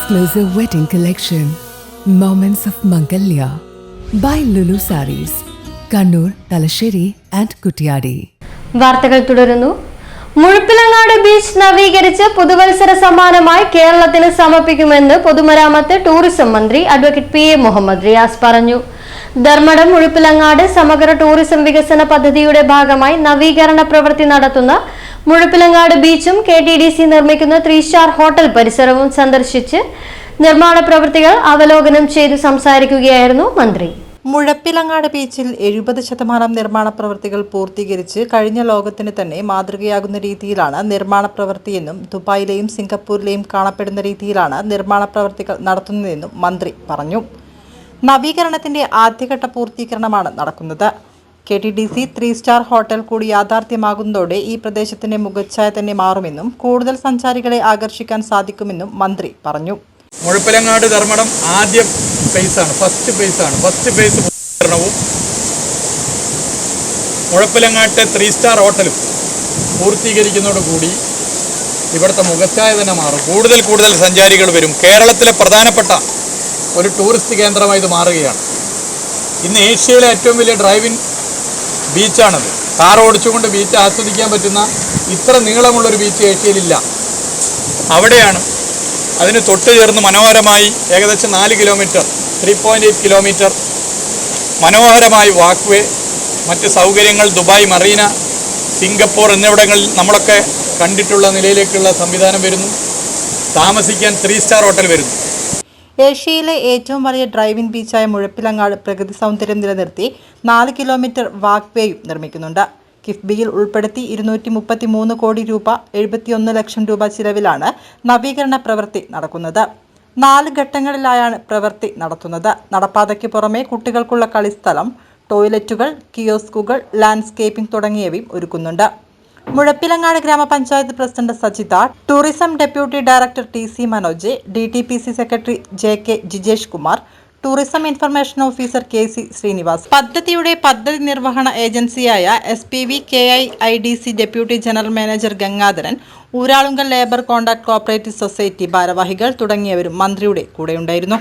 exclusive wedding collection, Moments of Mangalya by Lulu Sarees, Kannur, Talasheri and Kuttiyadi. വാർത്തകൾ തുടരുന്നു. Muzhappilangad beach നവീകരിച്ച് പുതുവത്സര സമ്മാനമായി കേരളത്തിന് സമർപ്പിക്കുമെന്ന് പൊതുമരാമത്ത് ടൂറിസം മന്ത്രി അഡ്വക്കേറ്റ് പി.എ. മുഹമ്മദ് റിയാസ് പറഞ്ഞു. ധർമ്മടം മുഴപ്പിലങ്ങാട് സമഗ്ര ടൂറിസം വികസന പദ്ധതിയുടെ ഭാഗമായി നവീകരണ പ്രവൃത്തി നടത്തുന്ന മുഴപ്പിലങ്ങാട് ബീച്ചും KTDC നിർമ്മിക്കുന്ന 3-സ്റ്റാർ ഹോട്ടൽ പരിസരവും സന്ദർശിച്ച് നിർമ്മാണ പ്രവൃത്തികൾ അവലോകനം ചെയ്തു സംസാരിക്കുകയായിരുന്നു മന്ത്രി. മുഴപ്പിലങ്ങാട് ബീച്ചിൽ 70% നിർമ്മാണ പ്രവൃത്തികൾ പൂർത്തീകരിച്ച് കഴിഞ്ഞ ലോകത്തിന് തന്നെ മാതൃകയാകുന്ന രീതിയിലാണ് നിർമ്മാണ പ്രവൃത്തിയെന്നും ദുബായിലെയും സിംഗപ്പൂരിലെയും കാണപ്പെടുന്ന രീതിയിലാണ് നിർമ്മാണ പ്രവൃത്തികൾ നടത്തുന്നതെന്നും മന്ത്രി പറഞ്ഞു. നവീകരണത്തിന്റെ ആദ്യഘട്ട പൂർത്തീകരണമാണ് നടക്കുന്നത്. KTDC 3-സ്റ്റാർ ഹോട്ടൽ കൂടി യാഥാർത്ഥ്യമാകുന്നതോടെ ഈ പ്രദേശത്തിന്റെ മുഖച്ഛായ തന്നെ മാറുമെന്നും കൂടുതൽ സഞ്ചാരികളെ ആകർഷിക്കാൻ സാധിക്കുമെന്നും മന്ത്രി പറഞ്ഞു. മുഴപ്പിലങ്ങാട് ധർമ്മടം ആദ്യ ഫേസാണ്, ഫസ്റ്റ് ഫേസ് പൂർത്തീകരണവും മുഴപ്പിലങ്ങാട്ടെ 3-സ്റ്റാർ ഹോട്ടലും പൂർത്തീകരിക്കുന്നതോടുകൂടി ഇവിടുത്തെ മുഖച്ഛായ തന്നെ മാറും. കൂടുതൽ സഞ്ചാരികൾ വരും. കേരളത്തിലെ പ്രധാനപ്പെട്ട ഒരു ടൂറിസ്റ്റ് കേന്ദ്രമായി ഇത് മാറുകയാണ്. ഇന്ന് ഏഷ്യയിലെ ഏറ്റവും വലിയ ഡ്രൈവിംഗ് ബീച്ചാണത്. കാർ ഓടിച്ചുകൊണ്ട് ബീച്ച് ആസ്വദിക്കാൻ പറ്റുന്ന ഇത്ര നീളമുള്ളൊരു ബീച്ച് ഏഷ്യയിലില്ല. അവിടെയാണ് അതിന് തൊട്ട് ചേർന്ന് മനോഹരമായി ഏകദേശം 4 കിലോമീറ്റർ 3.8 കിലോമീറ്റർ മനോഹരമായി വാക്ക് വേ, മറ്റ് സൗകര്യങ്ങൾ, ദുബായ് മറീന, സിംഗപ്പൂർ എന്നിവിടങ്ങളിൽ നമ്മളൊക്കെ കണ്ടിട്ടുള്ള നിലയിലേക്കുള്ള സംവിധാനം വരുന്നു. താമസിക്കാൻ 3-സ്റ്റാർ ഹോട്ടൽ വരുന്നു. ഏഷ്യയിലെ ഏറ്റവും വലിയ ഡ്രൈവിംഗ് ബീച്ചായ മുഴപ്പിലങ്ങാട് പ്രകൃതി സൗന്ദര്യം നിലനിർത്തി 4 കിലോമീറ്റർ വാക്ക് വേയും നിർമ്മിക്കുന്നുണ്ട്. കിഫ്ബിയിൽ ഉൾപ്പെടുത്തി 233 കോടി രൂപ 71 ലക്ഷം രൂപ ചിലവിലാണ് നവീകരണ പ്രവൃത്തി നടക്കുന്നത്. 4 ഘട്ടങ്ങളിലായാണ് പ്രവൃത്തി നടത്തുന്നത്. നടപ്പാതയ്ക്ക് പുറമെ കുട്ടികൾക്കുള്ള കളിസ്ഥലം, ടോയ്ലറ്റുകൾ, കിയോസ്കുകൾ, ലാൻഡ്സ്കേപ്പിംഗ് തുടങ്ങിയവയും ഒരുക്കുന്നുണ്ട്. മുഴപ്പിലങ്ങാട് ഗ്രാമപഞ്ചായത്ത് president Sajitha, tourism deputy director TC Manoj, DTPC secretary JK Jijesh Kumar, tourism information officer KC Srinivas, പദ്ധതിയുടെ പദ്ധതി നിർവഹണ ഏജൻസിയായ SPV KIIDC deputy general manager Gangadharan, Uralungal labour contract cooperative society ഭാരവാഹികൾ തുടങ്ങിയവരും മന്ത്രിയുടെ കൂടെയുണ്ടായിരുന്നു.